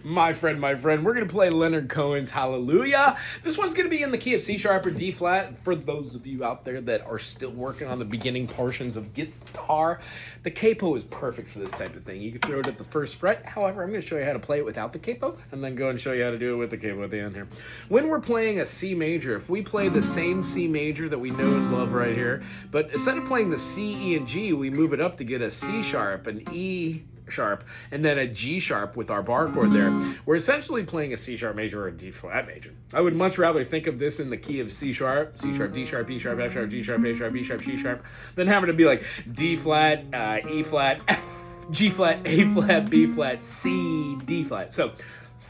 My friend, we're going to play Leonard Cohen's Hallelujah. This one's going to be in the key of C sharp or D flat. For those of you out there that are still working on the beginning portions of guitar, the capo is perfect for this type of thing. You can throw it at the first fret. However, I'm going to show you how to play it without the capo and then go and show you how to do it with the capo at the end here. When we're playing a C major, if we play the same C major that we know and love right here, but instead of playing the C, E, and G, we move it up to get a C sharp, an E sharp, and then a G sharp with our bar chord there. We're essentially playing a C sharp major or a D flat major. I would much rather think of this in the key of C sharp, D sharp, E sharp, F sharp, G sharp, A sharp, B sharp, C sharp, than having to be like D flat, E flat, F, G flat, A flat, B flat, C, D flat. So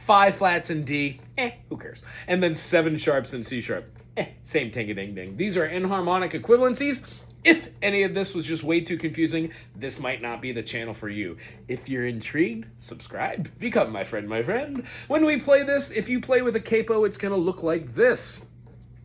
5 flats in D, who cares? And then 7 sharps in C sharp, same ting-a-ding-ding. These are enharmonic equivalencies. If any of this was just way too confusing, this might not be the channel for you. If you're intrigued, subscribe. Become my friend. When we play this, if you play with a capo, it's going to look like this.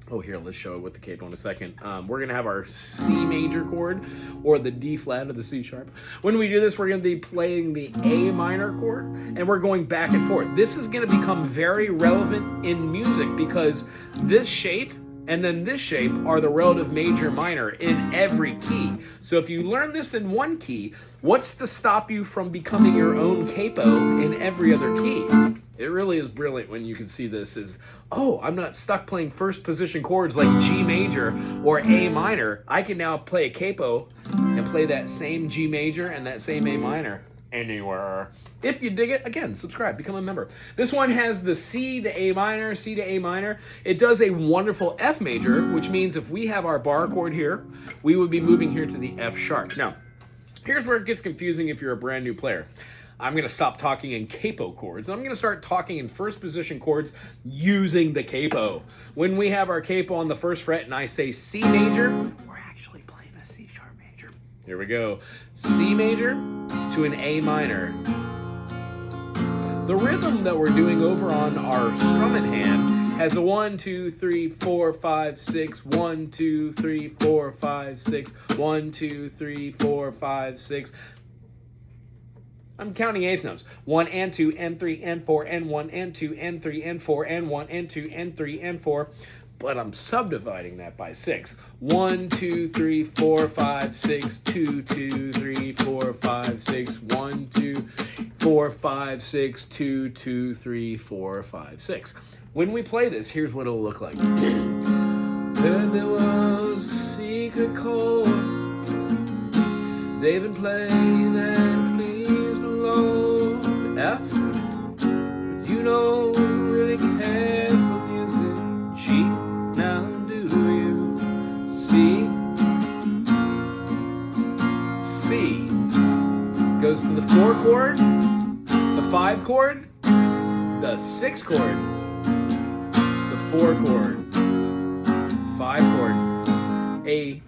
Oh, here, let's show it with the capo in a second. We're going to have our C major chord or the D flat or the C sharp. When we do this, we're going to be playing the A minor chord, and we're going back and forth. This is going to become very relevant in music because this shape and then this shape are the relative major minor in every key. So if you learn this in one key, what's to stop you from becoming your own capo in every other key? It really is brilliant when you can see this as, oh, I'm not stuck playing first position chords like G major or A minor. I can now play a capo and play that same G major and that same A minor anywhere. If you dig it, again, subscribe, become a member. This one has the C to A minor, C to A minor. It does a wonderful F major, which means if we have our bar chord here, we would be moving here to the F sharp. Now, here's where it gets confusing if you're a brand new player. I'm going to stop talking in capo chords. I'm going to start talking in first position chords using the capo. When we have our capo on the first fret and I say C major, we're actually playing a C sharp major. Here we go. C major to an A minor. The rhythm that we're doing over on our strumming hand has a 1, 2, 3, 4, 5, 6, 1, 2, 3, 4, 5, 6, 1, 2, 3, 4, 5, 6. I'm counting eighth notes. 1 and 2 and 3 and 4 and 1 and 2 and 3 and 4 and 1 and 2 and 3 and 4. But I'm subdividing that by 6. 1, 2, 3, 4, 5, 6, 2, 2, 3, 4, 5, 6, 1, 2, 4, 5, 6, 2, 2, 3, 4, 5, 6. When we play this, here's what it'll look like. Heard there was a secret chord David played and pleased the Lord. F, but you don't really care for music. G, now do you? C, C goes to the 4 chord, the 5 chord, the 6 chord, the 4 chord, 5 chord, a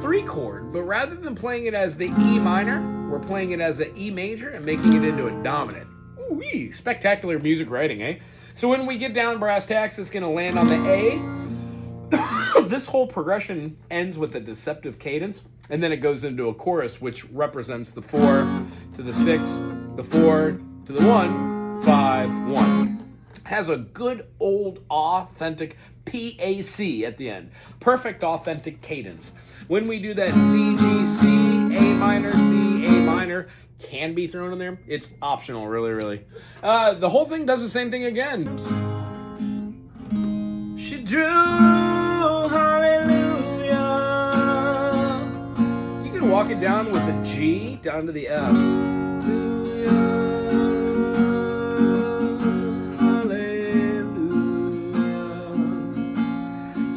3 chord. But rather than playing it as the E minor, we're playing it as an E major and making it into a dominant. Ooh-wee, spectacular music writing, eh? So when we get down brass tacks, it's going to land on the A. This whole progression ends with a deceptive cadence, and then it goes into a chorus, which represents the 4 to the 6, the 4 to the 1, 5, 1. Has a good old authentic PAC at the end. Perfect authentic cadence. When we do that C, G, C, A minor, can be thrown in there. It's optional, really. The whole thing does the same thing again. She drew hallelujah. You can walk it down with the G down to the F.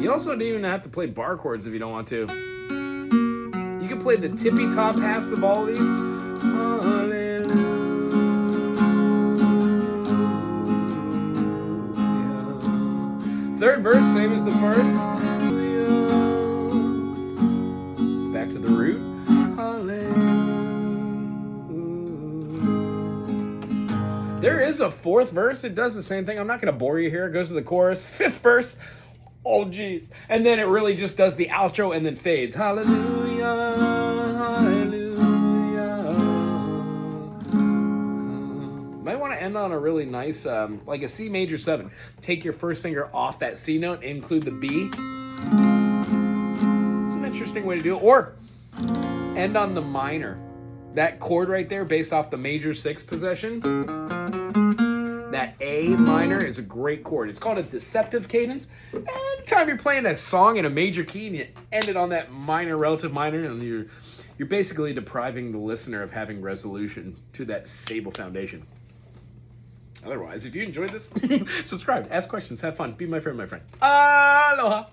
You also don't even have to play bar chords if you don't want to. You can play the tippy top halves of all these. Hallelujah. Third verse, same as the first. Back to the root. There is a 4th verse. It does the same thing. I'm not going to bore you here. It goes to the chorus. 5th verse. Oh, geez. And then it really just does the outro and then fades. Hallelujah, hallelujah. Might want to end end on a really nice, like a C major 7. Take your first finger off that C note and include the B. It's an interesting way to do it. Or end on the minor. That chord right there, based off the major 6 possession, that A minor is a great chord. It's called a deceptive cadence. Anytime you're playing a song in a major key and you end it on that minor, relative minor, and you're basically depriving the listener of having resolution to that stable foundation. Otherwise, if you enjoyed this, subscribe, ask questions, have fun, be my friend, my friend. Aloha!